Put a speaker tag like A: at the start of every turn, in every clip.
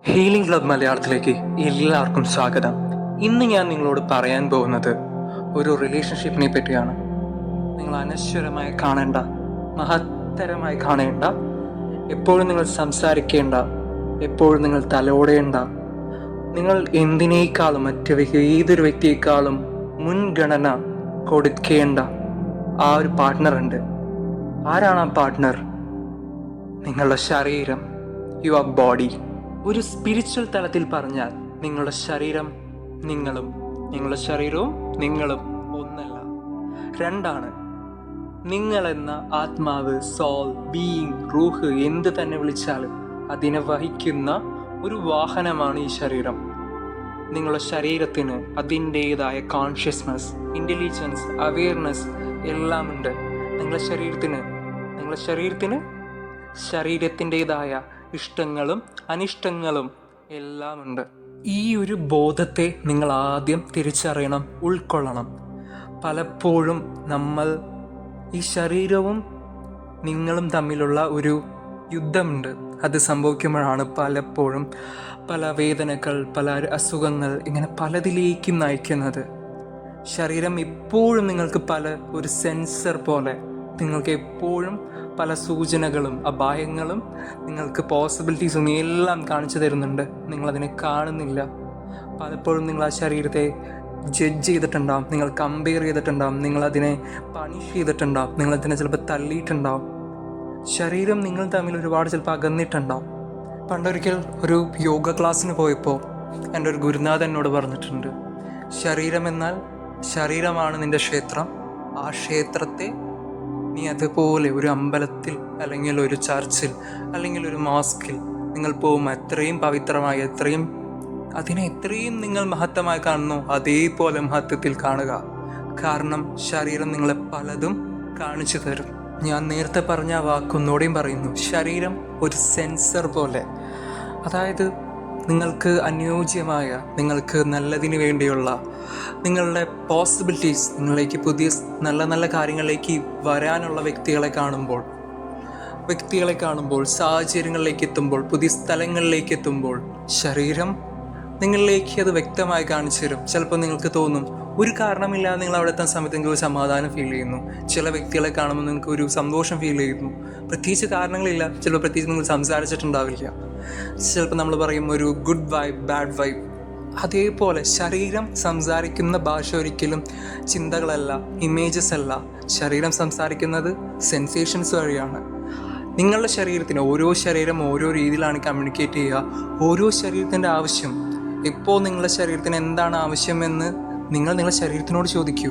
A: Healing club മലയാളത്തിലേക്ക് എല്ലാവർക്കും സ്വാഗതം. ഇന്ന് ഞാൻ നിങ്ങളോട് പറയാൻ പോകുന്നത് ഒരു റിലേഷൻഷിപ്പിനെ പറ്റിയാണ്. നിങ്ങൾ അനശ്വരമായി കാണേണ്ട, മഹത്തരമായി കാണേണ്ട, എപ്പോഴും നിങ്ങൾ സംസാരിക്കേണ്ട, എപ്പോഴും നിങ്ങൾ തലോടേണ്ട, നിങ്ങൾ എന്തിനേക്കാളും ഏതൊരു വ്യക്തിയേക്കാളും മുൻഗണന കൊടുക്കേണ്ട ആ ഒരു പാർട്ട്ണറുണ്ട്. ആരാണ് ആ പാർട്ട്ണർ? നിങ്ങളുടെ ശരീരം, യുവർ ബോഡി. ഒരു സ്പിരിച്വൽ തലത്തിൽ പറഞ്ഞാൽ നിങ്ങളുടെ ശരീരം നിങ്ങളും, നിങ്ങളുടെ ശരീരവും നിങ്ങളും ഒന്നല്ല, രണ്ടാണ്. നിങ്ങളെന്ന ആത്മാവ്, സോൾ, ബീയിങ്, റൂഹ്, എന്ത് തന്നെ വിളിച്ചാലും അതിനെ വഹിക്കുന്ന ഒരു വാഹനമാണ് ഈ ശരീരം. നിങ്ങളുടെ ശരീരത്തിന് അതിൻ്റേതായ കോൺഷ്യസ്നസ്, ഇൻ്റലിജൻസ്, അവെയർനെസ് എല്ലാം ഉണ്ട്. നിങ്ങളുടെ ശരീരത്തിന് ശരീരത്തിൻ്റെതായ ഇഷ്ടങ്ങളും അനിഷ്ടങ്ങളും എല്ലാം ഉണ്ട്. ഈ ഒരു ബോധത്തെ നിങ്ങൾ ആദ്യം തിരിച്ചറിയണം, ഉൾക്കൊള്ളണം. പലപ്പോഴും നമ്മൾ ഈ ശരീരവും നിങ്ങളും തമ്മിലുള്ള ഒരു യുദ്ധമുണ്ട്. അത് സംഭവിക്കുമ്പോഴാണ് പലപ്പോഴും പല വേദനകൾ, പല അസുഖങ്ങൾ, ഇങ്ങനെ പലതിലേക്കും നയിക്കുന്നത്. ശരീരം എപ്പോഴും നിങ്ങൾക്ക് ഒരു സെൻസർ പോലെ നിങ്ങൾക്ക് എപ്പോഴും പല സൂചനകളും അപായങ്ങളും നിങ്ങൾക്ക് പോസിബിലിറ്റീസും എല്ലാം കാണിച്ചു തരുന്നുണ്ട്. നിങ്ങളതിനെ കാണുന്നില്ല. പലപ്പോഴും നിങ്ങൾ ആ ശരീരത്തെ ജഡ്ജ് ചെയ്തിട്ടുണ്ടാവും, നിങ്ങൾ കമ്പയർ ചെയ്തിട്ടുണ്ടാവും, നിങ്ങളതിനെ പണിഷ് ചെയ്തിട്ടുണ്ടാവും, നിങ്ങളതിനെ ചിലപ്പോൾ തള്ളിയിട്ടുണ്ടാവും. ശരീരം നിങ്ങൾ തമ്മിൽ ഒരുപാട് ചിലപ്പോൾ അകന്നിട്ടുണ്ടാവും. പണ്ടൊരിക്കൽ ഒരു യോഗ ക്ലാസ്സിന് പോയപ്പോൾ എൻ്റെ ഒരു ഗുരുനാഥൻ എന്നോട് പറഞ്ഞിട്ടുണ്ട്, ശരീരമാണ് നിൻ്റെ ക്ഷേത്രം. ആ ക്ഷേത്രത്തെ നീ അതുപോലെ ഒരു അമ്പലത്തിൽ അല്ലെങ്കിൽ ഒരു ചർച്ചിൽ അല്ലെങ്കിൽ ഒരു മോസ്കിൽ നിങ്ങൾ പോകുമ്പോൾ എത്രയും പവിത്രമായി, എത്രയും നിങ്ങൾ മഹത്തമായി കാണുന്നു, അതേപോലെ മഹത്വത്തിൽ കാണുക. കാരണം ശരീരം നിങ്ങളെ പലതും കാണിച്ചു തരും. ഞാൻ നേരത്തെ പറഞ്ഞ വാക്കൊന്നോടെയും പറയുന്നു, ശരീരം ഒരു സെൻസർ പോലെ. അതായത് നിങ്ങൾക്ക് അനുയോജ്യമായ, നിങ്ങൾക്ക് നല്ലതിന് വേണ്ടിയുള്ള നിങ്ങളുടെ പോസിബിലിറ്റീസ്, നിങ്ങളിലേക്ക് പുതിയ നല്ല നല്ല കാര്യങ്ങളിലേക്ക് വരാനുള്ള വ്യക്തികളെ കാണുമ്പോൾ, സാഹചര്യങ്ങളിലേക്ക് എത്തുമ്പോൾ, പുതിയ സ്ഥലങ്ങളിലേക്ക് എത്തുമ്പോൾ ശരീരം നിങ്ങളിലേക്ക് അത് വ്യക്തമായി കാണിച്ചു തരും. ചിലപ്പോൾ നിങ്ങൾക്ക് തോന്നും ഒരു കാരണമില്ലാതെ നിങ്ങൾ അവിടെ എത്താൻ സമയത്ത് നിങ്ങൾക്ക് ഒരു സമാധാനം ഫീൽ ചെയ്യുന്നു. ചില വ്യക്തികളെ കാണുമ്പോൾ നിങ്ങൾക്ക് ഒരു സന്തോഷം ഫീൽ ചെയ്യുന്നു. പ്രത്യേകിച്ച് കാരണങ്ങളില്ല. ചിലപ്പോൾ പ്രത്യേകിച്ച് നിങ്ങൾ സംസാരിച്ചിട്ടുണ്ടാവില്ല. ചിലപ്പോൾ നമ്മൾ പറയും ഒരു ഗുഡ് വൈബ്, ബാഡ് വൈബ്. അതേപോലെ ശരീരം സംസാരിക്കുന്ന ഭാഷ ഒരിക്കലും ചിന്തകളല്ല, ഇമേജസ് അല്ല. ശരീരം സംസാരിക്കുന്നത് സെൻസേഷൻസ് വഴിയാണ്. നിങ്ങളുടെ ഓരോ ശരീരം ഓരോ രീതിയിലാണ് കമ്മ്യൂണിക്കേറ്റ് ചെയ്യുക. ഓരോ ശരീരത്തിൻ്റെ ആവശ്യം, ഇപ്പോൾ നിങ്ങളുടെ ശരീരത്തിന് എന്താണ് ആവശ്യമെന്ന് നിങ്ങളുടെ ശരീരത്തിനോട് ചോദിക്കൂ.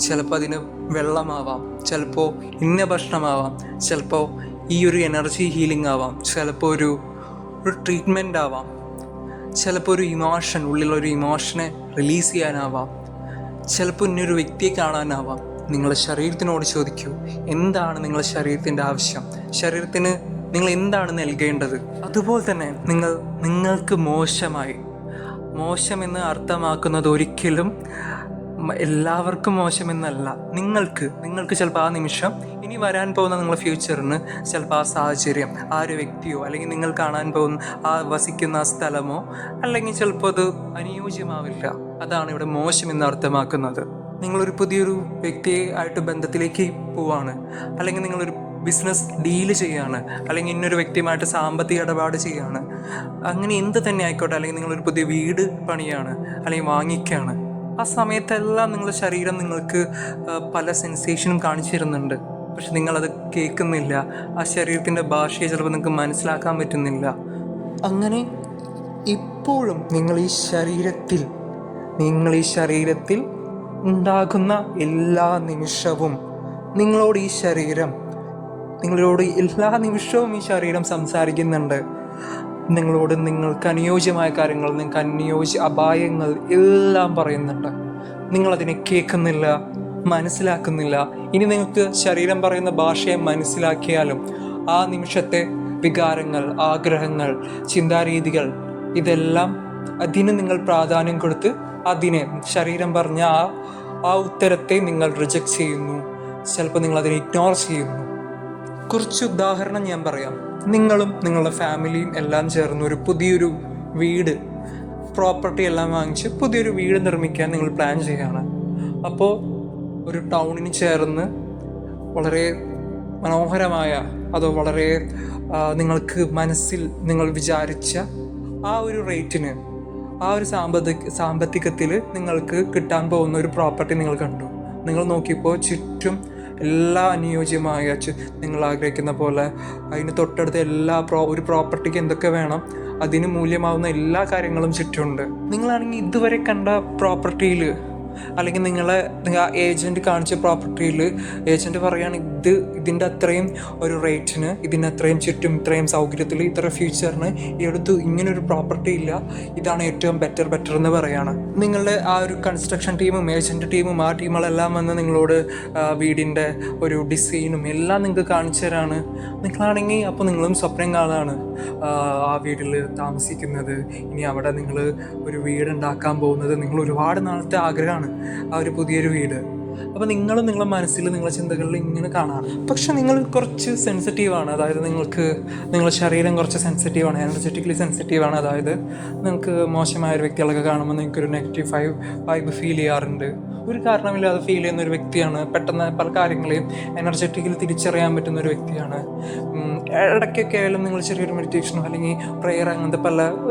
A: ചിലപ്പോൾ അതിന് വെള്ളമാവാം, ചിലപ്പോൾ ഇന്ന ഭക്ഷണമാവാം, ചിലപ്പോൾ ഈ ഒരു എനർജി ഹീലിംഗ് ആവാം, ചിലപ്പോൾ ഒരു ട്രീറ്റ്മെൻ്റ് ആവാം, ചിലപ്പോൾ ഒരു ഇമോഷൻ, ഉള്ളിലൊരു ഇമോഷനെ റിലീസ് ചെയ്യാനാവാം, ചിലപ്പോൾ ഇന്നൊരു വ്യക്തിയെ കാണാനാവാം. നിങ്ങളുടെ ശരീരത്തിനോട് ചോദിക്കൂ, എന്താണ് നിങ്ങളുടെ ശരീരത്തിൻ്റെ ആവശ്യം, ശരീരത്തിന് നിങ്ങൾ എന്താണ് നൽകേണ്ടത്. അതുപോലെ തന്നെ നിങ്ങൾക്ക് മോശമെന്ന് അർത്ഥമാക്കുന്നത് ഒരിക്കലും എല്ലാവർക്കും മോശമെന്നല്ല. നിങ്ങൾക്ക് ചിലപ്പോൾ ആ നിമിഷം, ഇനി വരാൻ പോകുന്ന നിങ്ങളുടെ ഫ്യൂച്ചറിന് ചിലപ്പോൾ ആ സാഹചര്യം, ആ ഒരു വ്യക്തിയോ അല്ലെങ്കിൽ നിങ്ങൾ കാണാൻ പോകുന്ന ആ വസിക്കുന്ന ആ സ്ഥലമോ അല്ലെങ്കിൽ ചിലപ്പോൾ അത് അനുയോജ്യമാവില്ല. അതാണ് ഇവിടെ മോശമെന്ന് അർത്ഥമാക്കുന്നത്. നിങ്ങളൊരു പുതിയൊരു വ്യക്തിയെ ആയിട്ട് ബന്ധത്തിലേക്ക് പോവാണ്, അല്ലെങ്കിൽ നിങ്ങളൊരു ബിസിനസ് ഡീല് ചെയ്യാണ്, അല്ലെങ്കിൽ ഇന്നൊരു വ്യക്തിയുമായിട്ട് സാമ്പത്തിക ഇടപാട് ചെയ്യാണ്, അങ്ങനെ എന്ത് തന്നെ ആയിക്കോട്ടെ, അല്ലെങ്കിൽ നിങ്ങളൊരു പുതിയ വീട് പണിയാണ് അല്ലെങ്കിൽ വാങ്ങിക്കുകയാണ്. ആ സമയത്തെല്ലാം നിങ്ങളുടെ ശരീരം നിങ്ങൾക്ക് പല സെൻസേഷനും കാണിച്ചു തരുന്നുണ്ട്. പക്ഷെ നിങ്ങളത് കേൾക്കുന്നില്ല. ആ ശരീരത്തിൻ്റെ ഭാഷയെ ചിലപ്പോൾ നിങ്ങൾക്ക് മനസ്സിലാക്കാൻ പറ്റുന്നില്ല. അങ്ങനെ ഇപ്പോഴും നിങ്ങൾ ഈ ശരീരത്തിൽ ഉണ്ടാകുന്ന എല്ലാ നിമിഷവും നിങ്ങളോട് എല്ലാ നിമിഷവും ഈ ശരീരം സംസാരിക്കുന്നുണ്ട്. നിങ്ങൾക്ക് അനുയോജ്യമായ കാര്യങ്ങൾ, നിങ്ങൾക്ക് അപായങ്ങൾ എല്ലാം പറയുന്നുണ്ട്. നിങ്ങളതിനെ കേൾക്കുന്നില്ല, മനസ്സിലാക്കുന്നില്ല. ഇനി നിങ്ങൾക്ക് ശരീരം പറയുന്ന ഭാഷയെ മനസ്സിലാക്കിയാലും ആ നിമിഷത്തെ വികാരങ്ങൾ, ആഗ്രഹങ്ങൾ, ചിന്താരീതികൾ, ഇതെല്ലാം അതിന് നിങ്ങൾ പ്രാധാന്യം കൊടുത്ത് അതിനെ, ശരീരം പറഞ്ഞ ആ ഉത്തരത്തെ നിങ്ങൾ റിജക്റ്റ് ചെയ്യുന്നു. ചിലപ്പോൾ നിങ്ങൾ അതിനെ ഇഗ്നോർ ചെയ്യുന്നു. കുറച്ച് ഉദാഹരണം ഞാൻ പറയാം. നിങ്ങളും നിങ്ങളുടെ ഫാമിലിയും എല്ലാം ചേർന്ന് ഒരു പുതിയൊരു വീട് പ്രോപ്പർട്ടി എല്ലാം വാങ്ങിച്ച് പുതിയൊരു വീട് നിർമ്മിക്കാൻ നിങ്ങൾ പ്ലാൻ ചെയ്യുകയാണ്. അപ്പോൾ ഒരു ടൗണിന് ചേർന്ന് വളരെ മനോഹരമായ, അതോ വളരെ നിങ്ങൾക്ക് മനസ്സിൽ നിങ്ങൾ വിചാരിച്ച ആ ഒരു റേറ്റിന്, ആ ഒരു സാമ്പത്തികത്തിൽ നിങ്ങൾക്ക് കിട്ടാൻ പോകുന്ന ഒരു പ്രോപ്പർട്ടി നിങ്ങൾ കണ്ടു. നിങ്ങൾ നോക്കിയപ്പോൾ ചുറ്റും എല്ലാ അനുയോജ്യമായ നിങ്ങൾ ആഗ്രഹിക്കുന്ന പോലെ അതിന് തൊട്ടടുത്ത ഒരു പ്രോപ്പർട്ടിക്ക് എന്തൊക്കെ വേണം അതിന് മൂല്യമാവുന്ന എല്ലാ കാര്യങ്ങളും ചുറ്റുമുണ്ട്. നിങ്ങളാണെങ്കിൽ ഇതുവരെ കണ്ട പ്രോപ്പർട്ടിയിൽ അല്ലെങ്കിൽ ഏജൻറ്റ് കാണിച്ച പ്രോപ്പർട്ടിയിൽ ഏജൻറ്റ് പറയുകയാണ് ഇതിൻ്റെ അത്രയും ഒരു റേറ്റിന്, ഇതിനത്രയും ചുറ്റും ഇത്രയും സൗകര്യത്തിൽ ഇത്ര ഫ്യൂച്ചറിന് ഈ അടുത്ത് ഇങ്ങനൊരു പ്രോപ്പർട്ടി ഇല്ല, ഇതാണ് ഏറ്റവും ബെറ്റർ എന്ന് പറയുകയാണ്. നിങ്ങളുടെ ആ ഒരു കൺസ്ട്രക്ഷൻ ടീമും ഏജൻറ്റ് ടീമും ആ ടീമുകളെല്ലാം വന്ന് നിങ്ങളോട് വീടിൻ്റെ ഒരു ഡിസൈനും എല്ലാം നിങ്ങൾക്ക് കാണിച്ചു തരാണ്. നിങ്ങളാണെങ്കിൽ അപ്പോൾ നിങ്ങളും സ്വപ്നം കാണാണ് ആ വീട്ടിൽ താമസിക്കുന്നത്, ഇനി അവിടെ നിങ്ങൾ ഒരു വീടുണ്ടാക്കാൻ പോകുന്നത്, നിങ്ങൾ ഒരുപാട് നാളത്തെ ആഗ്രഹമാണ് ആ ഒരു പുതിയൊരു വീട്. അപ്പോൾ നിങ്ങളും നിങ്ങളുടെ മനസ്സിൽ നിങ്ങളുടെ ചിന്തകളിൽ ഇങ്ങനെ കാണാം. പക്ഷെ നിങ്ങൾ കുറച്ച് സെൻസിറ്റീവാണ്, അതായത് നിങ്ങളുടെ ശരീരം കുറച്ച് സെൻസിറ്റീവാണ്, എനർജറ്റിക്കലി സെൻസിറ്റീവാണ്. അതായത് നിങ്ങൾക്ക് മോശമായ ഒരു വ്യക്തികളൊക്കെ കാണുമ്പോൾ നിങ്ങൾക്കൊരു നെഗറ്റീവ് വൈബ് ഫീൽ ചെയ്യാറുണ്ട്. ഒരു കാരണമില്ലാതെ ഫീൽ ചെയ്യുന്ന ഒരു വ്യക്തിയാണ്. പെട്ടെന്ന് പല കാര്യങ്ങളെയും എനർജറ്റിക്കലി തിരിച്ചറിയാൻ പറ്റുന്ന ഒരു വ്യക്തിയാണ്. ഇടയ്ക്കൊക്കെ ആയാലും നിങ്ങൾ ചെറിയൊരു മെഡിറ്റേഷനോ അല്ലെങ്കിൽ പ്രെയർ അങ്ങനത്തെ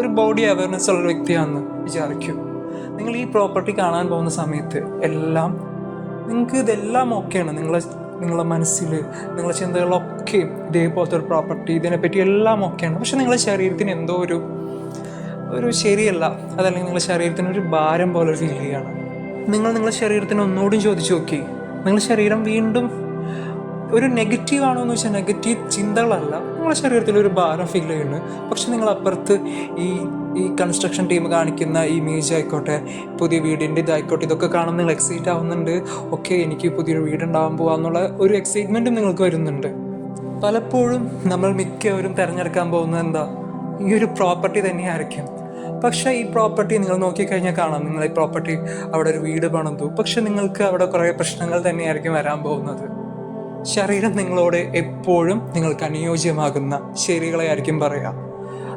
A: ഒരു ബോഡി അവയർനെസ് ഉള്ളൊരു വ്യക്തിയാണെന്ന് വിചാരിക്കും. നിങ്ങൾ ഈ പ്രോപ്പർട്ടി കാണാൻ പോകുന്ന സമയത്ത് നിങ്ങൾക്ക് ഇതെല്ലാം ഓക്കെയാണ്. നിങ്ങളുടെ മനസ്സിൽ നിങ്ങളുടെ ചിന്തകളൊക്കെ ഇതേപോലത്തെ ഒരു പ്രോപ്പർട്ടി, ഇതിനെപ്പറ്റി എല്ലാം ഓക്കെയാണ്. പക്ഷെ നിങ്ങളുടെ ശരീരത്തിന് എന്തോ ഒരു ശരിയല്ല, അതല്ലെങ്കിൽ നിങ്ങളുടെ ശരീരത്തിന് ഒരു ഭാരം പോലെ ഫീൽ ചെയ്യുകയാണ്. നിങ്ങളുടെ ശരീരത്തിന് ഒന്നുകൂടി ചോദിച്ചു നോക്കി, നിങ്ങളുടെ ശരീരം വീണ്ടും ഒരു നെഗറ്റീവ് ആണോ എന്ന് വെച്ചാൽ നെഗറ്റീവ് ചിന്തകളല്ല, നിങ്ങളുടെ ശരീരത്തിൽ ഒരു ഭാരം ഫീൽ ചെയ്യുന്നു. പക്ഷെ നിങ്ങളപ്പുറത്ത് ഈ കൺസ്ട്രക്ഷൻ ടീം കാണിക്കുന്ന ഈ ഇമേജ് ആയിക്കോട്ടെ, പുതിയ വീടിൻ്റെ ഇതായിക്കോട്ടെ, ഇതൊക്കെ കാണുമ്പോൾ നിങ്ങൾ എക്സൈറ്റ് ആവുന്നുണ്ട്. ഓക്കെ, എനിക്ക് പുതിയൊരു വീടുണ്ടാവാൻ പോകാമെന്നുള്ള ഒരു എക്സൈറ്റ്മെൻറ്റും നിങ്ങൾക്ക് വരുന്നുണ്ട്. പലപ്പോഴും നമ്മൾ മിക്കവരും തിരഞ്ഞെടുക്കാൻ പോകുന്നത് ഈ ഒരു പ്രോപ്പർട്ടി തന്നെയായിരിക്കും. പക്ഷേ ഈ പ്രോപ്പർട്ടി നിങ്ങൾ നോക്കിക്കഴിഞ്ഞാൽ കാണാം, നിങ്ങൾ ഈ പ്രോപ്പർട്ടി അവിടെ ഒരു വീട് പണിതു, പക്ഷെ നിങ്ങൾക്ക് അവിടെ കുറേ പ്രശ്നങ്ങൾ തന്നെയായിരിക്കും വരാൻ പോകുന്നത്. ശരീരം നിങ്ങളോട് എപ്പോഴും നിങ്ങൾക്ക് അനുയോജ്യമാകുന്ന ശരികളെയായിരിക്കും പറയുക.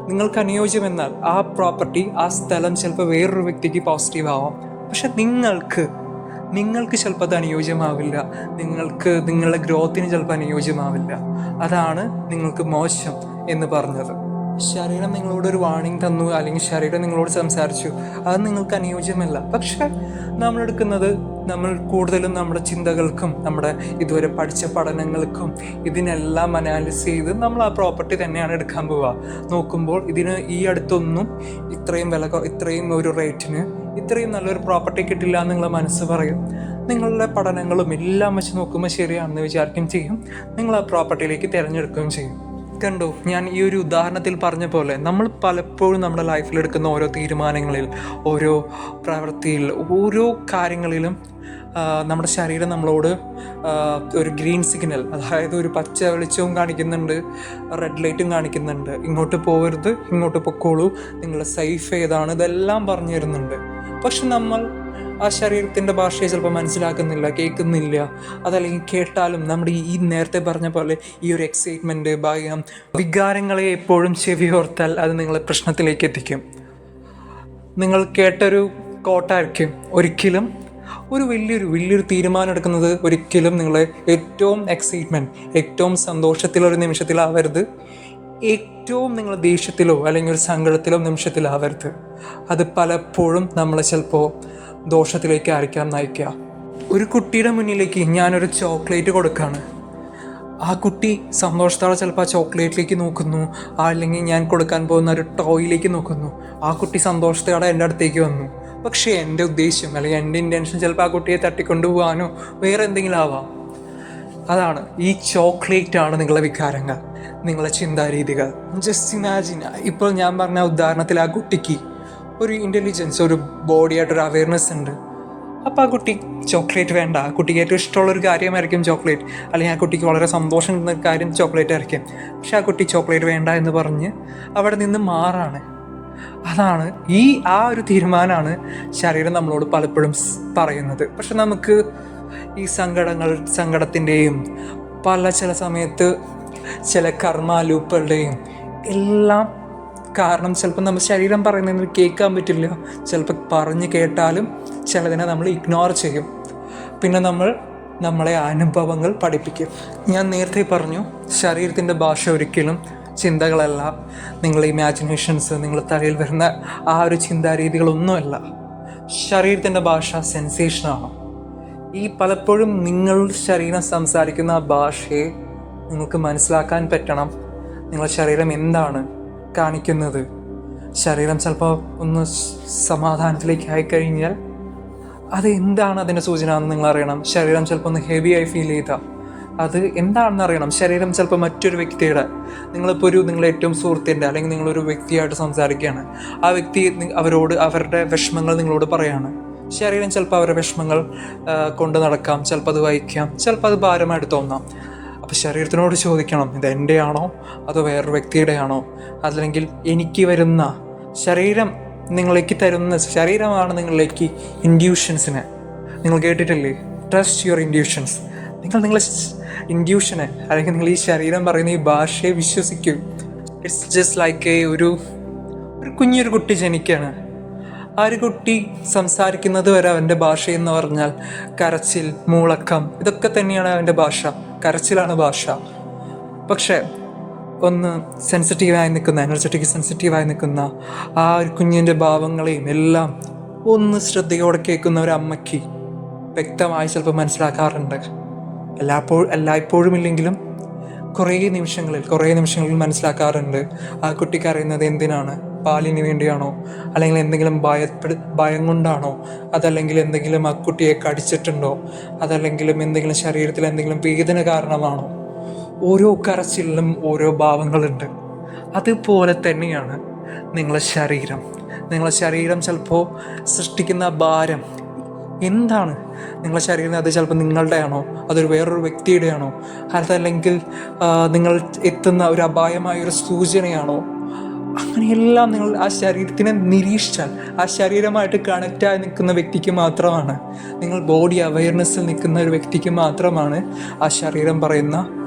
A: നിങ്ങൾക്ക് അനുയോജ്യമെന്നാൽ ആ പ്രോപ്പർട്ടി, ആ സ്ഥലം ചിലപ്പോൾ വേറൊരു വ്യക്തിക്ക് പോസിറ്റീവ് ആവാം. പക്ഷെ നിങ്ങൾക്ക് ചിലപ്പോൾ അത് അനുയോജ്യമാവില്ല. നിങ്ങളുടെ ഗ്രോത്തിന് ചിലപ്പോൾ അനുയോജ്യമാവില്ല. അതാണ് നിങ്ങൾക്ക് മോശം എന്ന് പറഞ്ഞത്. ശരീരം നിങ്ങളോട് ഒരു വാർണിംഗ് തന്നു, അല്ലെങ്കിൽ ശരീരം നിങ്ങളോട് സംസാരിച്ചു, അത് നിങ്ങൾക്ക് അനുയോജ്യമല്ല. പക്ഷെ നമ്മൾ കൂടുതലും നമ്മുടെ ചിന്തകൾക്കും നമ്മുടെ ഇതുവരെ പഠിച്ച പഠനങ്ങൾക്കും ഇതിനെല്ലാം അനാലിസ് ചെയ്ത് നമ്മൾ ആ പ്രോപ്പർട്ടി തന്നെയാണ് എടുക്കാൻ പോവുക. നോക്കുമ്പോൾ ഇതിന് ഈ അടുത്തൊന്നും ഇത്രയും ഒരു റേറ്റിന് ഇത്രയും നല്ലൊരു പ്രോപ്പർട്ടി കിട്ടില്ല എന്ന് നിങ്ങളുടെ മനസ്സ് പറയും. നിങ്ങളുടെ പഠനങ്ങളും എല്ലാം വെച്ച് നോക്കുമ്പോൾ ശരിയാണെന്ന് വിചാരിക്കുകയും ചെയ്യും. നിങ്ങൾ ആ പ്രോപ്പർട്ടിയിലേക്ക് തിരഞ്ഞെടുക്കുകയും ചെയ്യും. കണ്ടോ, ഞാൻ ഈ ഒരു ഉദാഹരണത്തിൽ പറഞ്ഞ പോലെ നമ്മൾ പലപ്പോഴും നമ്മുടെ ലൈഫിൽ എടുക്കുന്ന ഓരോ തീരുമാനങ്ങളിൽ, ഓരോ പ്രവൃത്തിയിൽ, ഓരോ കാര്യങ്ങളിലും നമ്മുടെ ശരീരം നമ്മളോട് ഒരു ഗ്രീൻ സിഗ്നൽ, അതായത് ഒരു പച്ച വെളിച്ചവും കാണിക്കുന്നുണ്ട്, റെഡ് ലൈറ്റും കാണിക്കുന്നുണ്ട്. ഇങ്ങോട്ട് പോകരുത്, ഇങ്ങോട്ട് പൊക്കോളൂ, നിങ്ങളുടെ സേഫ് ഏതാണ്, ഇതെല്ലാം പറഞ്ഞു തരുന്നുണ്ട്. പക്ഷെ നമ്മൾ ആ ശരീരത്തിൻ്റെ ഭാഷയെ ചിലപ്പോൾ മനസ്സിലാക്കുന്നില്ല, കേൾക്കുന്നില്ല. അതല്ലെങ്കിൽ കേട്ടാലും നമ്മുടെ ഈ നേരത്തെ പറഞ്ഞ പോലെ ഈ ഒരു എക്സൈറ്റ്മെൻറ്റ്, ഭയം, വികാരങ്ങളെ എപ്പോഴും ചെവിയോർത്താൽ അത് നിങ്ങളെ പ്രശ്നത്തിലേക്ക് എത്തിക്കും. നിങ്ങൾ കേട്ടൊരു കോട്ടായിരിക്കും ഒരിക്കലും ഒരു വലിയൊരു തീരുമാനം എടുക്കുന്നത് ഒരിക്കലും നിങ്ങളെ ഏറ്റവും എക്സൈറ്റ്മെൻറ്റ്, ഏറ്റവും സന്തോഷത്തിലൊരു നിമിഷത്തിലാവരുത്, ഏറ്റവും നിങ്ങൾ ദേഷ്യത്തിലോ അല്ലെങ്കിൽ ഒരു സങ്കടത്തിലോ നിമിഷത്തിലാവരുത്. അത് പലപ്പോഴും നമ്മളെ ചിലപ്പോൾ ദോഷത്തിലേക്കായിരിക്കാം നയിക്കുക. ഒരു കുട്ടിയുടെ മുന്നിലേക്ക് ഞാനൊരു ചോക്ലേറ്റ് കൊടുക്കുകയാണ്. ആ കുട്ടി സന്തോഷത്തോടെ ചിലപ്പോൾ ആ ചോക്ലേറ്റിലേക്ക് നോക്കുന്നു, അല്ലെങ്കിൽ ഞാൻ കൊടുക്കാൻ പോകുന്ന ഒരു ടോയിലേക്ക് നോക്കുന്നു. ആ കുട്ടി സന്തോഷത്തോടെ എൻ്റെ അടുത്തേക്ക് വന്നു. പക്ഷേ എൻ്റെ ഉദ്ദേശം അല്ലെങ്കിൽ എൻ്റെ ഇൻറ്റൻഷൻ ചിലപ്പോൾ ആ കുട്ടിയെ തട്ടിക്കൊണ്ടുപോകാനോ വേറെ എന്തെങ്കിലും ആവാം. അതാണ് ഈ ചോക്ലേറ്റാണ് നിങ്ങളുടെ വികാരങ്ങൾ, നിങ്ങളുടെ ചിന്താരീതികൾ. ജസ്റ്റ് ഇമാജിൻ, ഇപ്പോൾ ഞാൻ പറഞ്ഞ ഉദാഹരണത്തിൽ ആ കുട്ടിക്ക് ഒരു ഇൻ്റലിജൻസ്, ഒരു ബോഡിയായിട്ടൊരു അവയർനെസ് ഉണ്ട്. അപ്പോൾ ആ കുട്ടി ചോക്ലേറ്റ് വേണ്ട, ആ കുട്ടിക്ക് ഏറ്റവും ഇഷ്ടമുള്ളൊരു കാര്യമായിരിക്കും ചോക്ലേറ്റ്, അല്ലെങ്കിൽ ആ കുട്ടിക്ക് വളരെ സന്തോഷം കിട്ടുന്ന കാര്യം ചോക്ലേറ്റ് ആയിരിക്കും. പക്ഷെ ആ കുട്ടി ചോക്ലേറ്റ് വേണ്ട എന്ന് പറഞ്ഞ് അവിടെ നിന്ന് മാറാണ്. അതാണ് ആ ഒരു തീരുമാനമാണ് ശരീരം നമ്മളോട് പലപ്പോഴും പറയുന്നത്. പക്ഷെ നമുക്ക് ഈ സങ്കടത്തിൻ്റെയും ചില സമയത്ത് ചില കർമ്മ ലൂപ്പുകളുടെയും എല്ലാം കാരണം ചിലപ്പോൾ നമ്മൾ ശരീരം പറയുന്നത് കേൾക്കാൻ പറ്റില്ല, ചിലപ്പോൾ പറഞ്ഞ് കേട്ടാലും ചിലതിനെ നമ്മൾ ഇഗ്നോർ ചെയ്യും. പിന്നെ നമ്മളെ അനുഭവങ്ങൾ പഠിപ്പിക്കും. ഞാൻ നേരത്തെ പറഞ്ഞു, ശരീരത്തിൻ്റെ ഭാഷ ഒരിക്കലും ചിന്തകളല്ല, നിങ്ങളുടെ ഇമാജിനേഷൻസ്, നിങ്ങളുടെ തലയിൽ വരുന്ന ആ ഒരു ചിന്താരീതികളൊന്നുമല്ല. ശരീരത്തിൻ്റെ ഭാഷ സെൻസേഷനാണ്. ഈ പലപ്പോഴും നിങ്ങളുടെ ശരീരം സംസാരിക്കുന്ന ആ ഭാഷയെ നിങ്ങൾക്ക് മനസ്സിലാക്കാൻ പറ്റണം. നിങ്ങളുടെ ശരീരം എന്താണ് കാണിക്കുന്നത്. ശരീരം ചിലപ്പോൾ ഒന്ന് സമാധാനത്തിലേക്ക് ആയിക്കഴിഞ്ഞാൽ അത് എന്താണ് അതിൻ്റെ സൂചന എന്ന് നിങ്ങൾ അറിയണം. ശരീരം ചിലപ്പോൾ ഒന്ന് ഹെവിയായി ഫീൽ ചെയ്താൽ അത് എന്താണെന്ന് അറിയണം. ശരീരം ചിലപ്പോൾ മറ്റൊരു വ്യക്തിയുടെ, നിങ്ങളിപ്പോൾ നിങ്ങളുടെ ഏറ്റവും സുഹൃത്തിൻ്റെ അല്ലെങ്കിൽ നിങ്ങളൊരു വ്യക്തിയായിട്ട് സംസാരിക്കുകയാണ്, ആ വ്യക്തി അവരോട് അവരുടെ വിഷമങ്ങൾ നിങ്ങളോട് പറയാണ്. ശരീരം ചിലപ്പോൾ അവരുടെ വിഷമങ്ങൾ കൊണ്ട് നടക്കാം, ചിലപ്പോൾ അത് വഹിക്കാം, ചിലപ്പോൾ അത് ഭാരമായിട്ട് തോന്നാം. അപ്പോൾ ശരീരത്തിനോട് ചോദിക്കണം, ഇത് എൻ്റെ ആണോ അതോ വേറൊരു വ്യക്തിയുടെ ആണോ? അല്ലെങ്കിൽ എനിക്ക് വരുന്ന ശരീരം നിങ്ങളിലേക്ക് തരുന്ന ശരീരമാണ് നിങ്ങളിലേക്ക് ഇൻഡ്യൂഷൻസിനെ, നിങ്ങൾ കേട്ടിട്ടില്ലേ, ട്രസ്റ്റ് യുവർ ഇൻഡ്യൂഷൻസ്. നിങ്ങളെ ഇൻഡ്യൂഷനെ അല്ലെങ്കിൽ നിങ്ങൾ ഈ ശരീരം പറയുന്ന ഈ ഭാഷയെ വിശ്വസിക്കൂ. ഇറ്റ്സ് ജസ്റ്റ് ലൈക്ക് ഒരു കുഞ്ഞൊരു കുട്ടി ജനിക്കുകയാണ്. ആ ഒരു കുട്ടി സംസാരിക്കുന്നത് വരെ അവൻ്റെ ഭാഷയെന്ന് പറഞ്ഞാൽ കരച്ചിൽ, മൂളക്കം, ഇതൊക്കെ തന്നെയാണ് അവൻ്റെ ഭാഷ. കരച്ചിലാണ് ഭാഷ. പക്ഷേ ഒന്ന് സെൻസിറ്റീവായി നിൽക്കുന്ന, എനർജറ്റിക് സെൻസിറ്റീവായി നിൽക്കുന്ന ആ ഒരു കുഞ്ഞിൻ്റെ ഭാവങ്ങളെയും എല്ലാം ഒന്ന് ശ്രദ്ധയോടെ കേൾക്കുന്ന ഒരു അമ്മയ്ക്ക് വ്യക്തമായി ചിലപ്പോൾ മനസ്സിലാക്കാറുണ്ട്. എല്ലായ്പ്പോഴും ഇല്ലെങ്കിലും കുറേ നിമിഷങ്ങളിൽ മനസ്സിലാക്കാറുണ്ട് ആ കുട്ടിക്ക് അറിയുന്നത് എന്തിനാണ്. പാലിന് വേണ്ടിയാണോ, അല്ലെങ്കിൽ എന്തെങ്കിലും ഭയം കൊണ്ടാണോ, അതല്ലെങ്കിൽ എന്തെങ്കിലും ആ കുട്ടിയെ കടിച്ചിട്ടുണ്ടോ, അതല്ലെങ്കിലും എന്തെങ്കിലും ശരീരത്തിൽ എന്തെങ്കിലും വേദന കാരണമാണോ. ഓരോ കരച്ചിലിനും ഓരോ ഭാവങ്ങളുണ്ട്. അതുപോലെ തന്നെയാണ് നിങ്ങളെ ശരീരം ചിലപ്പോൾ സൃഷ്ടിക്കുന്ന ഭാരം എന്താണ്. നിങ്ങളുടെ ശരീരം അത് ചിലപ്പോൾ നിങ്ങളുടെ ആണോ, അതൊരു വേറൊരു വ്യക്തിയുടെ ആണോ, അതല്ലെങ്കിൽ നിങ്ങൾ എത്തുന്ന ഒരു അപായമായൊരു സൂചനയാണോ. അങ്ങനെയെല്ലാം നിങ്ങൾ ആ ശരീരത്തിനെ നിരീക്ഷിച്ചാൽ, ആ ശരീരമായിട്ട് കണക്റ്റായി നിൽക്കുന്ന വ്യക്തിക്ക് മാത്രമാണ്, നിങ്ങൾ ബോഡി അവയർനെസ്സിൽ നിൽക്കുന്ന ഒരു വ്യക്തിക്ക് മാത്രമാണ് ആ ശരീരം പറയുന്ന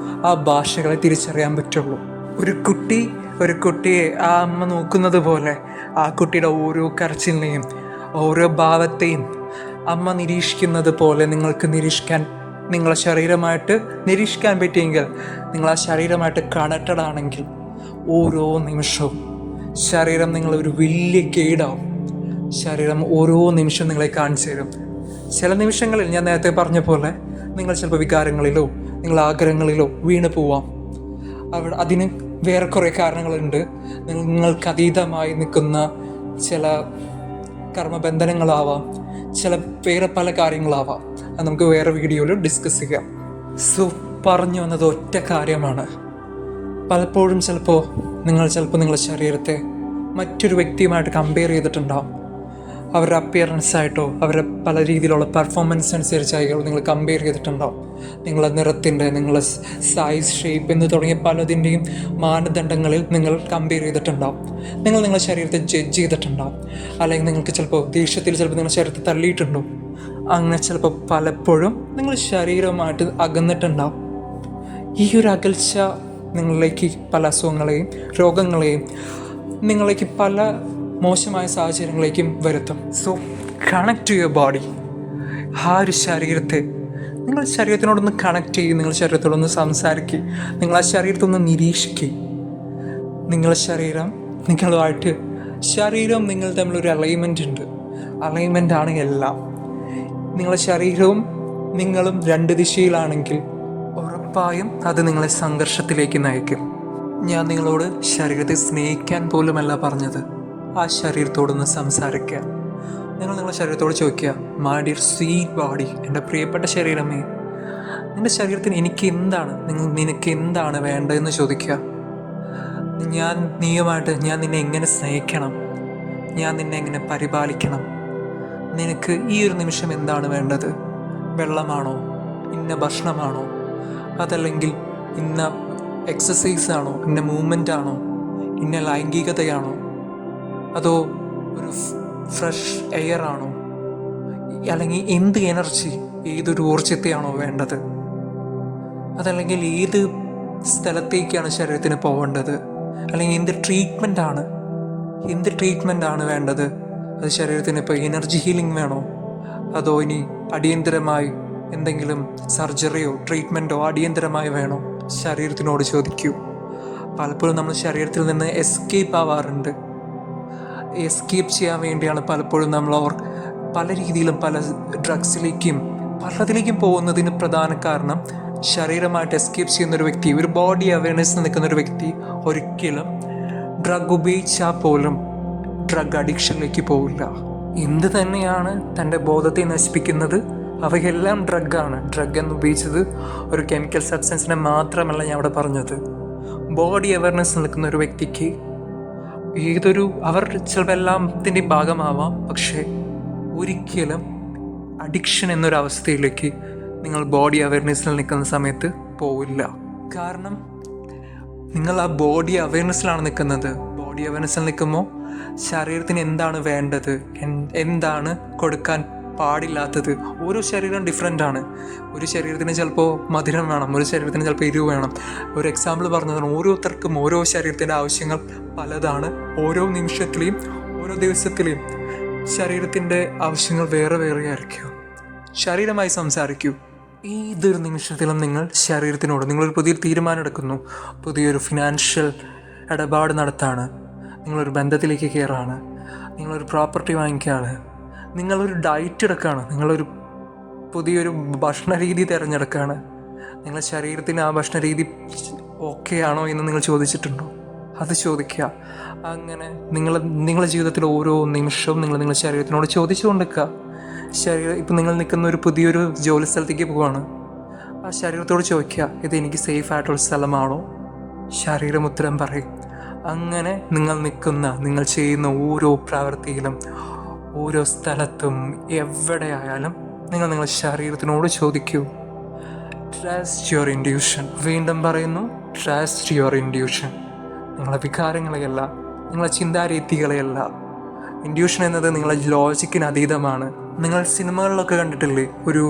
A: ആ ഭാഷകളെ തിരിച്ചറിയാൻ പറ്റുള്ളൂ. ഒരു കുട്ടിയെ ആ അമ്മ നോക്കുന്നത് പോലെ ആ കുട്ടിയുടെ ഓരോ കരച്ചിലിനെയും ഓരോ ഭാവത്തെയും അമ്മ നിരീക്ഷിക്കുന്നത് പോലെ നിങ്ങൾക്ക് നിങ്ങളെ ശരീരമായിട്ട് നിരീക്ഷിക്കാൻ പറ്റിയെങ്കിൽ, നിങ്ങൾ ആ ശരീരമായിട്ട് കണക്റ്റഡ് ആണെങ്കിൽ, ഓരോ നിമിഷവും ശരീരം നിങ്ങളൊരു വലിയ ഗൈഡാവും. ശരീരം ഓരോ നിമിഷവും നിങ്ങളെ കാണിച്ചു തരും. ചില നിമിഷങ്ങളിൽ ഞാൻ നേരത്തെ പറഞ്ഞ പോലെ നിങ്ങൾ ചിലപ്പോൾ വികാരങ്ങളിലോ നിങ്ങൾ ആഗ്രഹങ്ങളിലോ വീണ് പോവാം. അതിന് വേറെ കുറേ കാരണങ്ങളുണ്ട്. നിങ്ങൾക്ക് അതീതമായി നിൽക്കുന്ന ചില കർമ്മബന്ധനങ്ങളാവാം, ചില വേറെ പല കാര്യങ്ങളാവാം. അത് നമുക്ക് വേറെ വീഡിയോയിൽ ഡിസ്കസ് ചെയ്യാം. സോ പറഞ്ഞു വന്നത് ഒറ്റ കാര്യമാണ്. പലപ്പോഴും ചിലപ്പോൾ നിങ്ങളുടെ ശരീരത്തെ മറ്റൊരു വ്യക്തിയുമായിട്ട് കമ്പയർ ചെയ്തിട്ടുണ്ടാവും. അവരുടെ അപ്പിയറൻസായിട്ടോ അവരുടെ പല രീതിയിലുള്ള പെർഫോമൻസ് അനുസരിച്ചായിട്ടോ നിങ്ങൾ കമ്പയർ ചെയ്തിട്ടുണ്ടാവും. നിങ്ങളെ നിറത്തിൻ്റെ, നിങ്ങളെ സൈസ്, ഷേപ്പ് എന്ന് തുടങ്ങിയ പലതിൻ്റെയും മാനദണ്ഡങ്ങളിൽ നിങ്ങൾ കമ്പയർ ചെയ്തിട്ടുണ്ടാവും. നിങ്ങളുടെ ശരീരത്തെ ജഡ്ജ് ചെയ്തിട്ടുണ്ടാവും. അല്ലെങ്കിൽ നിങ്ങൾക്ക് ചിലപ്പോൾ ദേഷ്യത്തിൽ നിങ്ങളുടെ ശരീരത്തെ തള്ളിയിട്ടുണ്ടോ. അങ്ങനെ ചിലപ്പോൾ പലപ്പോഴും നിങ്ങൾ ശരീരവുമായിട്ട് അകന്നിട്ടുണ്ടാവും. ഈ ഒരു അകൽച്ച നിങ്ങളിലേക്ക് പല അസുഖങ്ങളെയും രോഗങ്ങളെയും നിങ്ങളിലേക്ക് പല മോശമായ സാഹചര്യങ്ങളിലേക്കും വരുത്തും. So connect to your body. ആ ഒരു ശരീരത്തെ നിങ്ങൾ ശരീരത്തിനോടൊന്ന് കണക്ട് ചെയ്യും, നിങ്ങൾ ശരീരത്തോടൊന്ന് സംസാരിക്കുക, നിങ്ങൾ ആ ശരീരത്തൊന്ന് നിരീക്ഷിക്കുക. നിങ്ങളുടെ ശരീരം നിങ്ങൾ തമ്മിലൊരു അലൈൻമെൻ്റ് ഉണ്ട്. അലൈൻമെൻ്റാണ് എല്ലാം. നിങ്ങളുടെ ശരീരവും നിങ്ങളും രണ്ട് ദിശയിലാണെങ്കിൽ ഉറപ്പായും അത് നിങ്ങളെ സംഘർഷത്തിലേക്ക് നയിക്കും. ഞാൻ നിങ്ങളോട് ശരീരത്തെ സ്നേഹിക്കാൻ പോലുമല്ല പറഞ്ഞത്, ആ ശരീരത്തോടൊന്ന് സംസാരിക്കുക. നിങ്ങളുടെ ശരീരത്തോട് ചോദിക്കുക, മൈ ഡിയർ സ്വീറ്റ് ബോഡി, എൻ്റെ പ്രിയപ്പെട്ട ശരീരമേ, നിൻ്റെ ശരീരത്തിന് നിനക്ക് എന്താണ് വേണ്ടതെന്ന് ചോദിക്കുക. ഞാൻ നിന്നെ എങ്ങനെ സ്നേഹിക്കണം, ഞാൻ നിന്നെ എങ്ങനെ പരിപാലിക്കണം, നിനക്ക് ഈ ഒരു നിമിഷം എന്താണ് വേണ്ടത്? വെള്ളമാണോ, ഇന്ന ഭക്ഷണമാണോ, അതല്ലെങ്കിൽ ഇന്ന എക്സസൈസാണോ, ഇന്ന മൂവ്മെൻ്റാണോ, ഇന്ന ലൈംഗികതയാണോ, അതോ ഒരു ഫ്രഷ് എയർ ആണോ, അല്ലെങ്കിൽ എന്ത് എനർജി, ഏതൊരു ഊർജ്ജത്തെയാണോ വേണ്ടത്, അതല്ലെങ്കിൽ ഏത് സ്ഥലത്തേക്കാണ് ശരീരത്തിന് പോകേണ്ടത്, അല്ലെങ്കിൽ എന്ത് ട്രീറ്റ്മെൻറ്റാണ് എന്ത് ട്രീറ്റ്മെൻ്റ് ആണ് വേണ്ടത്? അത് ശരീരത്തിന് ഇപ്പോൾ എനർജി ഹീലിംഗ് വേണോ, അതോ ഇനി അടിയന്തരമായി എന്തെങ്കിലും സർജറിയോ ട്രീറ്റ്മെൻറ്റോ അടിയന്തരമായി വേണോ? ശരീരത്തിനോട് ചോദിക്കൂ. പലപ്പോഴും നമ്മൾ ശരീരത്തിൽ നിന്ന് എസ്കേപ്പ് ആവാറുണ്ട്. എസ്കേപ്പ് ചെയ്യാൻ വേണ്ടിയാണ് പലപ്പോഴും നമ്മൾ പല രീതിയിലും പല ഡ്രഗ്സിലേക്കും പലതിലേക്കും പോകുന്നതിന് പ്രധാന കാരണം ശരീരമായിട്ട് എസ്കേപ്പ് ചെയ്യുന്നൊരു വ്യക്തി, ഒരു ബോഡി അവയർനെസ് നിൽക്കുന്നൊരു വ്യക്തി ഒരിക്കലും ഡ്രഗ് ഉപയോഗിച്ചാൽ പോലും ഡ്രഗ് അഡിക്ഷനിലേക്ക് പോവില്ല. എന്ത് തന്നെയാണ് തൻ്റെ ബോധത്തെ നശിപ്പിക്കുന്നത്, അവയെല്ലാം ഡ്രഗാണ്. ഡ്രഗ് എന്ന് ഉപയോഗിച്ചത് ഒരു കെമിക്കൽ സബ്സ്റ്റൻസിനെ മാത്രമല്ല ഞാൻ അവിടെ പറഞ്ഞത്. ബോഡി അവയർനെസ് നിൽക്കുന്ന ഒരു വ്യക്തിക്ക് അവർ ചിലപ്പോൾ എല്ലാത്തിൻ്റെയും ഭാഗമാവാം, പക്ഷേ ഒരിക്കലും അഡിക്ഷൻ എന്നൊരവസ്ഥയിലേക്ക് നിങ്ങൾ ബോഡി അവയർനെസ്സിൽ നിൽക്കുന്ന സമയത്ത് പോവില്ല. കാരണം നിങ്ങൾ ആ ബോഡി അവയർനെസ്സിലാണ് നിൽക്കുന്നത്. ബോഡി അവയർനെസ്സിൽ നിൽക്കുമ്പോൾ ശരീരത്തിന് എന്താണ് വേണ്ടത്, എന്താണ് കൊടുക്കാൻ പാടില്ലാത്തത്. ഓരോ ശരീരം ഡിഫറെൻ്റ് ആണ്. ഒരു ശരീരത്തിന് ചിലപ്പോൾ മധുരം വേണം, ഒരു ശരീരത്തിന് ചിലപ്പോൾ എരിവ് വേണം. ഒരു എക്സാമ്പിൾ പറഞ്ഞതാണ്, ഓരോരുത്തർക്കും ഓരോ ശരീരത്തിൻ്റെ ആവശ്യങ്ങൾ പലതാണ്. ഓരോ നിമിഷത്തിലെയും ഓരോ ദിവസത്തിലെയും ശരീരത്തിൻ്റെ ആവശ്യങ്ങൾ വേറെ വേറെ ആയിരിക്കും. ശരീരമായി സംസാരിക്കൂ. ഏതൊരു നിമിഷത്തിലും നിങ്ങൾ ശരീരത്തിനോട് നിങ്ങളൊരു പുതിയൊരു തീരുമാനം എടുക്കുന്നു, പുതിയൊരു ഫിനാൻഷ്യൽ ഇടപാട് നടത്താണ്, നിങ്ങളൊരു ബന്ധത്തിലേക്ക് കയറാണ്, നിങ്ങളൊരു പ്രോപ്പർട്ടി വാങ്ങിക്കുകയാണ്, നിങ്ങളൊരു ഡയറ്റ് എടുക്കുകയാണ്, നിങ്ങളൊരു പുതിയൊരു ഭക്ഷണ രീതി തിരഞ്ഞെടുക്കുകയാണ്. നിങ്ങളുടെ ശരീരത്തിന് ആ ഭക്ഷണ രീതി ഓക്കെ ആണോ എന്ന് നിങ്ങൾ ചോദിച്ചിട്ടുണ്ടോ? അത് ചോദിക്കുക. അങ്ങനെ നിങ്ങളുടെ ജീവിതത്തിൽ ഓരോ നിമിഷവും നിങ്ങളുടെ ശരീരത്തിനോട് ചോദിച്ചു കൊണ്ടിരിക്കുക. ഇപ്പം നിങ്ങൾ നിൽക്കുന്ന ഒരു പുതിയൊരു ജോലി സ്ഥലത്തേക്ക് പോവുകയാണ്, ആ ശരീരത്തോട് ചോദിക്കുക, ഇത് എനിക്ക് സേഫ് ആയിട്ടുള്ള സ്ഥലമാണോ? ശരീരം ഉത്തരം പറയും. അങ്ങനെ നിങ്ങൾ ചെയ്യുന്ന ഓരോ പ്രവൃത്തിയിലും ഓരോ സ്ഥലത്തും എവിടെയായാലും നിങ്ങളുടെ ശരീരത്തിനോട് ചോദിക്കൂ. Trust your intuition. വീണ്ടും പറയുന്നു, ട്രസ്റ്റ് യുവർ ഇൻഡ്യൂഷൻ. നിങ്ങളുടെ വികാരങ്ങളെയല്ല, നിങ്ങളുടെ ചിന്താരീതികളെയല്ല. ഇൻഡ്യൂഷൻ എന്നത് നിങ്ങളുടെ ലോജിക്കിന് അതീതമാണ്. നിങ്ങൾ സിനിമകളിലൊക്കെ കണ്ടിട്ടില്ലേ, ഒരു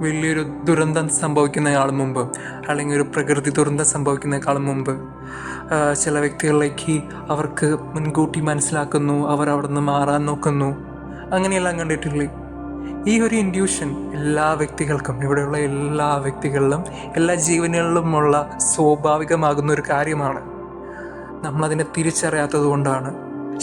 A: വലിയൊരു ദുരന്തം സംഭവിക്കുന്നതിനേക്കാളും മുമ്പ്, അല്ലെങ്കിൽ ഒരു പ്രകൃതി ദുരന്തം സംഭവിക്കുന്നതിനേക്കാളും മുമ്പ് ചില വ്യക്തികളിലേക്ക് അവർക്ക് മുൻകൂട്ടി മനസ്സിലാക്കുന്നു, അവർ അവിടെ നിന്ന് മാറാൻ നോക്കുന്നു. അങ്ങനെയെല്ലാം കണ്ടിട്ടില്ലേ? ഈ ഒരു ഇൻഡ്യൂഷൻ എല്ലാ വ്യക്തികൾക്കും, ഇവിടെയുള്ള എല്ലാ വ്യക്തികളിലും എല്ലാ ജീവനുകളിലുമുള്ള സ്വാഭാവികമാകുന്ന ഒരു കാര്യമാണ്. നമ്മളതിനെ തിരിച്ചറിയാത്തത് കൊണ്ടാണ്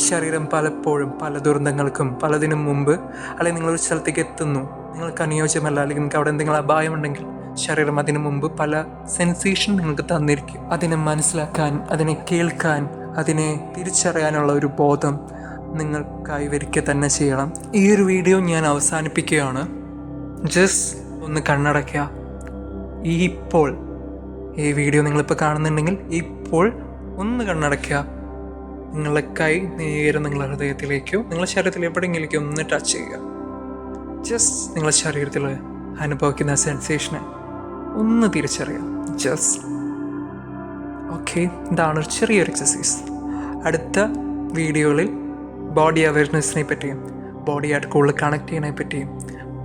A: ശരീരം പലപ്പോഴും പല ദുരന്തങ്ങൾക്കും പലതിനും മുമ്പ്, അല്ലെങ്കിൽ നിങ്ങളൊരു സ്ഥലത്തേക്ക് എത്തുന്നു, നിങ്ങൾക്ക് അനുയോജ്യമല്ല, അല്ലെങ്കിൽ നിങ്ങൾക്ക് അവിടെ എന്തെങ്കിലും അപായമുണ്ടെങ്കിൽ ശരീരം അതിനു മുമ്പ് പല സെൻസേഷൻ നിങ്ങൾക്ക് തന്നിരിക്കും. അതിനെ മനസ്സിലാക്കാൻ, അതിനെ കേൾക്കാൻ, അതിനെ തിരിച്ചറിയാനുള്ള ഒരു ബോധം നിങ്ങൾ കൈവരിക്കുക തന്നെ ചെയ്യണം. ഈ ഒരു വീഡിയോ ഞാൻ അവസാനിപ്പിക്കുകയാണ്. ജസ്റ്റ് ഒന്ന് കണ്ണടയ്ക്കുക. ഇപ്പോൾ ഈ വീഡിയോ നിങ്ങളിപ്പോൾ കാണുന്നുണ്ടെങ്കിൽ ഇപ്പോൾ ഒന്ന് കണ്ണടയ്ക്കുക. നിങ്ങളുടെ കൈ നേരെ നിങ്ങളുടെ ഹൃദയത്തിലേക്കോ നിങ്ങളുടെ ശരീരത്തിൽ എവിടെയെങ്കിലേക്കോ ഒന്ന് ടച്ച് ചെയ്യുക. ജസ്റ്റ് നിങ്ങളുടെ ശരീരത്തിൽ അനുഭവിക്കുന്ന സെൻസേഷനെ ഒന്ന് തിരിച്ചറിയാം. Just okay. ഇതാണ് ഒരു ചെറിയൊരു എക്സസൈസ്. അടുത്ത വീഡിയോയിൽ ബോഡി അവയർനെസ്സിനെ പറ്റിയും ബോഡിയായിട്ട് കൂടുതൽ കണക്ട് ചെയ്യുന്നതിനെ പറ്റിയും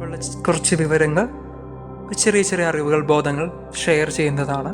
A: ഉള്ള കുറച്ച് വിവരങ്ങൾ, ചെറിയ ചെറിയ അറിവുകൾ, ബോധങ്ങൾ ഷെയർ ചെയ്യുന്നതാണ്.